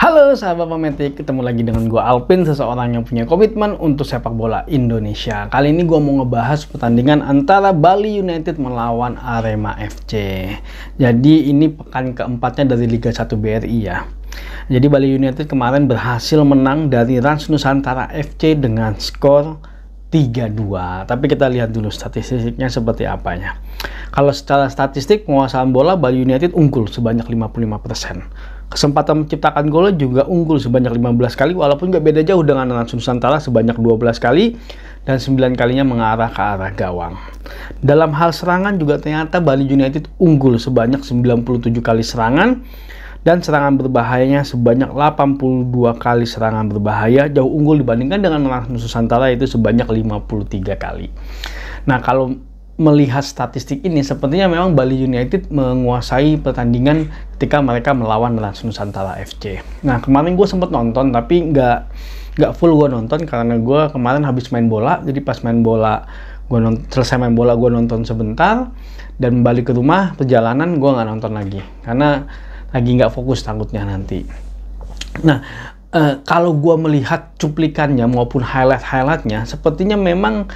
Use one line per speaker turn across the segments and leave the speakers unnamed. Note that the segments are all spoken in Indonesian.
Halo sahabat pemetik, ketemu lagi dengan gue Alpin, seseorang yang punya komitmen untuk sepak bola Indonesia. Kali ini gue mau ngebahas pertandingan antara Bali United melawan Arema FC. Jadi ini pekan keempatnya dari Liga 1 BRI ya. Jadi Bali United kemarin berhasil menang dari Rans Nusantara FC dengan skor 3-2. Tapi kita lihat dulu statistiknya seperti apanya. Kalau secara statistik penguasaan bola Bali United unggul sebanyak 55%. Kesempatan menciptakan gol juga unggul sebanyak 15 kali, walaupun nggak beda jauh dengan Rans Nusantara sebanyak 12 kali dan 9 kalinya mengarah ke arah gawang. Dalam hal serangan juga ternyata Bali United unggul sebanyak 97 kali serangan dan serangan berbahayanya sebanyak 82 kali serangan berbahaya, jauh unggul dibandingkan dengan Rans Nusantara itu sebanyak 53 kali. Nah, kalau melihat statistik ini, sepertinya memang Bali United menguasai pertandingan ketika mereka melawan Rans Nusantara FC. Nah, kemarin gue sempat nonton, tapi nggak full gue nonton karena gue kemarin habis main bola. Jadi pas main bola, selesai main bola gue nonton sebentar dan balik ke rumah perjalanan gue nggak nonton lagi karena lagi nggak fokus takutnya nanti. Nah, kalau gue melihat cuplikannya maupun highlightnya, sepertinya memang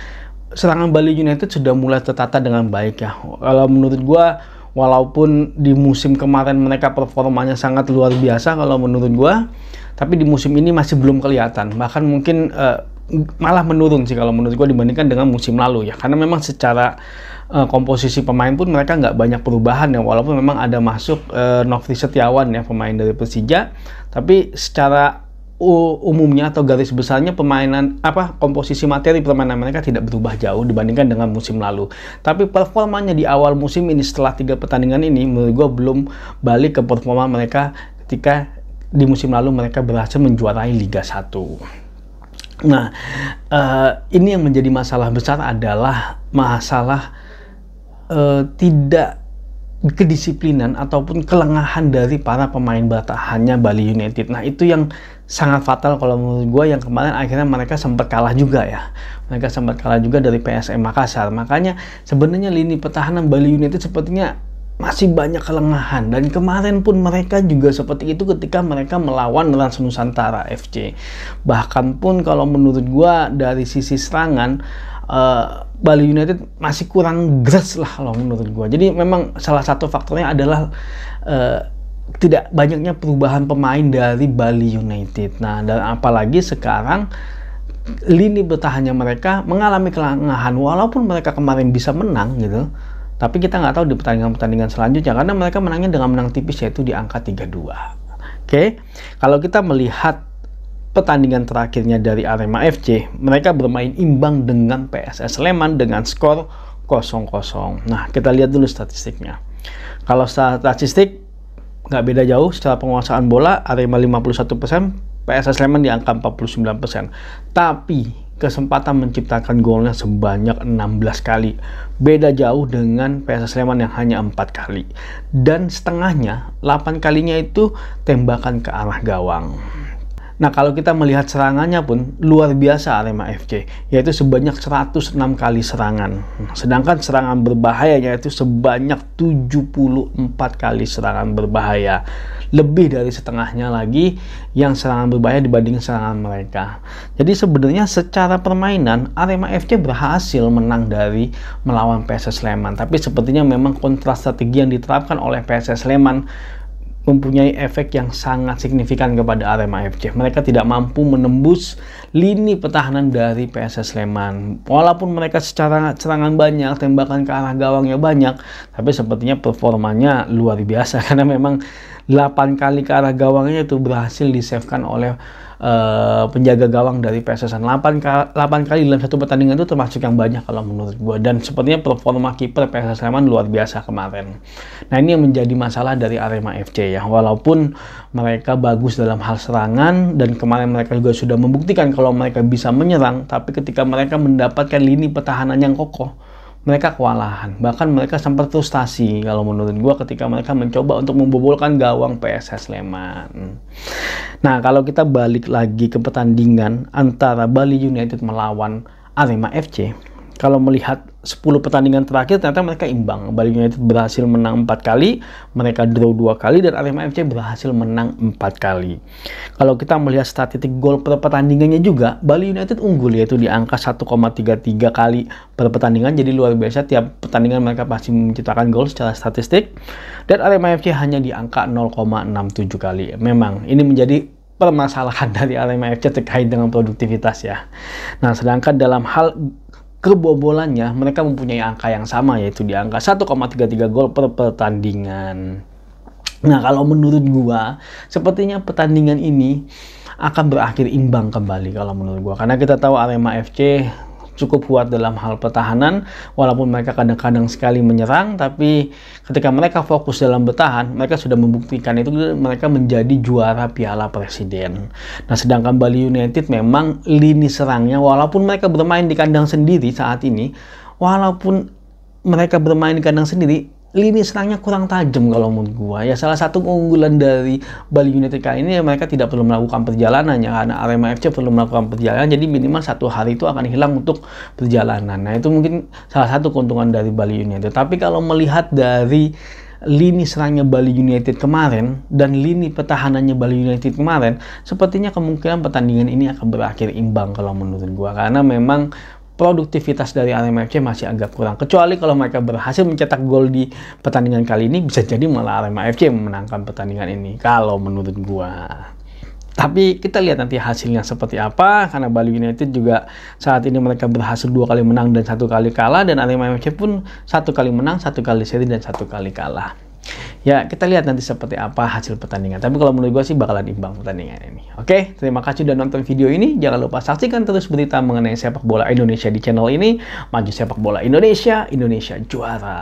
serangan Bali United sudah mulai tertata dengan baik ya. Kalau menurut gua, walaupun di musim kemarin mereka performanya sangat luar biasa kalau menurut gua, tapi di musim ini masih belum kelihatan. Bahkan mungkin malah menurun sih kalau menurut gua dibandingkan dengan musim lalu ya. Karena memang secara komposisi pemain pun mereka nggak banyak perubahan ya. Walaupun memang ada masuk Nofri Setiawan ya, pemain dari Persija, tapi secara umumnya atau garis besarnya komposisi materi permainan mereka tidak berubah jauh dibandingkan dengan musim lalu. Tapi performanya di awal musim ini setelah 3 pertandingan ini menurut gue belum balik ke performa mereka ketika di musim lalu mereka berhasil menjuarai Liga 1. Nah, ini yang menjadi masalah besar adalah masalah tidak kedisiplinan ataupun kelengahan dari para pemain bertahannya Bali United. Nah, itu yang sangat fatal kalau menurut gue, yang kemarin akhirnya mereka sempat kalah juga ya. Mereka sempat kalah juga dari PSM Makassar. Makanya sebenarnya lini pertahanan Bali United sepertinya masih banyak kelengahan, dan kemarin pun mereka juga seperti itu ketika mereka melawan Rans Nusantara FC. Bahkan pun kalau menurut gue dari sisi serangan Bali United masih kurang gres lah kalau menurut gue. Jadi memang salah satu faktornya adalah tidak banyaknya perubahan pemain dari Bali United. Nah, dan apalagi sekarang lini bertahannya mereka mengalami kelengahan, walaupun mereka kemarin bisa menang gitu. Tapi kita nggak tahu di pertandingan-pertandingan selanjutnya, karena mereka menangnya dengan menang tipis, yaitu di angka 3-2. Oke, kalau kita melihat pertandingan terakhirnya dari Arema FC, mereka bermain imbang dengan PSS Sleman dengan skor 0-0. Nah, kita lihat dulu statistiknya. Kalau statistik nggak beda jauh, secara penguasaan bola Arema 51%, PSS Sleman di angka 49%. Tapi kesempatan menciptakan golnya sebanyak 16 kali. Beda jauh dengan PSS Sleman yang hanya 4 kali. Dan setengahnya, 8 kalinya itu tembakan ke arah gawang. Nah, kalau kita melihat serangannya pun luar biasa Arema FC, yaitu sebanyak 106 kali serangan. Sedangkan serangan berbahayanya itu sebanyak 74 kali serangan berbahaya. Lebih dari setengahnya lagi yang serangan berbahaya dibanding serangan mereka. Jadi sebenarnya secara permainan Arema FC berhasil menang dari melawan PSS Sleman. Tapi sepertinya memang kontra strategi yang diterapkan oleh PSS Sleman mempunyai efek yang sangat signifikan kepada Arema FC. Mereka tidak mampu menembus lini pertahanan dari PSS Sleman. Walaupun mereka secara serangan banyak, tembakan ke arah gawangnya banyak, tapi sepertinya performanya luar biasa karena memang 8 kali ke arah gawangnya itu berhasil di-save-kan oleh penjaga gawang dari PSS. 8 kali dalam satu pertandingan itu termasuk yang banyak kalau menurut gue, dan sepertinya performa kiper PSS Sleman luar biasa kemarin. Nah, ini yang menjadi masalah dari Arema FC ya. Walaupun mereka bagus dalam hal serangan dan kemarin mereka juga sudah membuktikan kalau mereka bisa menyerang, tapi ketika mereka mendapatkan lini pertahanan yang kokoh, mereka kewalahan. Bahkan mereka sempat frustasi kalau menurut gue ketika mereka mencoba untuk membobolkan gawang PSS Sleman. Nah, kalau kita balik lagi ke pertandingan antara Bali United melawan Arema FC, Kalau melihat 10 pertandingan terakhir ternyata mereka imbang. Bali United berhasil menang 4 kali, mereka draw 2 kali, dan Arema FC berhasil menang 4 kali. Kalau kita melihat statistik gol per pertandingannya juga, Bali United unggul, yaitu di angka 1,33 kali per pertandingan. Jadi luar biasa, tiap pertandingan mereka pasti menciptakan gol secara statistik. Dan Arema FC hanya di angka 0,67 kali. Memang ini menjadi permasalahan dari Arema FC terkait dengan produktivitas ya. Nah, sedangkan dalam hal kebobolannya mereka mempunyai angka yang sama, yaitu di angka 1,33 gol per pertandingan. Nah, kalau menurut gua sepertinya pertandingan ini akan berakhir imbang kembali kalau menurut gua, karena kita tahu Arema FC cukup kuat dalam hal pertahanan, walaupun mereka kadang-kadang sekali menyerang, tapi ketika mereka fokus dalam bertahan, mereka sudah membuktikan itu, mereka menjadi juara Piala Presiden. Nah, sedangkan Bali United memang lini serangnya, walaupun mereka bermain di kandang sendiri saat ini, lini serangnya kurang tajam kalau menurut gua. Ya, salah satu keunggulan dari Bali United kali ini ya, mereka tidak perlu melakukan perjalanan ya, karena Arema FC perlu melakukan perjalanan, jadi minimal 1 hari itu akan hilang untuk perjalanan. Nah, itu mungkin salah satu keuntungan dari Bali United. Tapi kalau melihat dari lini serangnya Bali United kemarin dan lini pertahanannya Bali United kemarin, sepertinya kemungkinan pertandingan ini akan berakhir imbang kalau menurut gua, karena memang produktivitas dari Arema FC masih agak kurang. Kecuali kalau mereka berhasil mencetak gol di pertandingan kali ini, bisa jadi malah Arema FC memenangkan pertandingan ini kalau menurut gua. Tapi kita lihat nanti hasilnya seperti apa, karena Bali United juga saat ini mereka berhasil 2 kali menang dan 1 kali kalah, dan Arema FC pun 1 kali menang, 1 kali seri, dan 1 kali kalah. Ya, kita lihat nanti seperti apa hasil pertandingan. Tapi kalau menurut gue sih bakalan imbang pertandingan ini. Oke, terima kasih sudah nonton video ini. Jangan lupa saksikan terus berita mengenai sepak bola Indonesia di channel ini. Maju sepak bola Indonesia, Indonesia juara.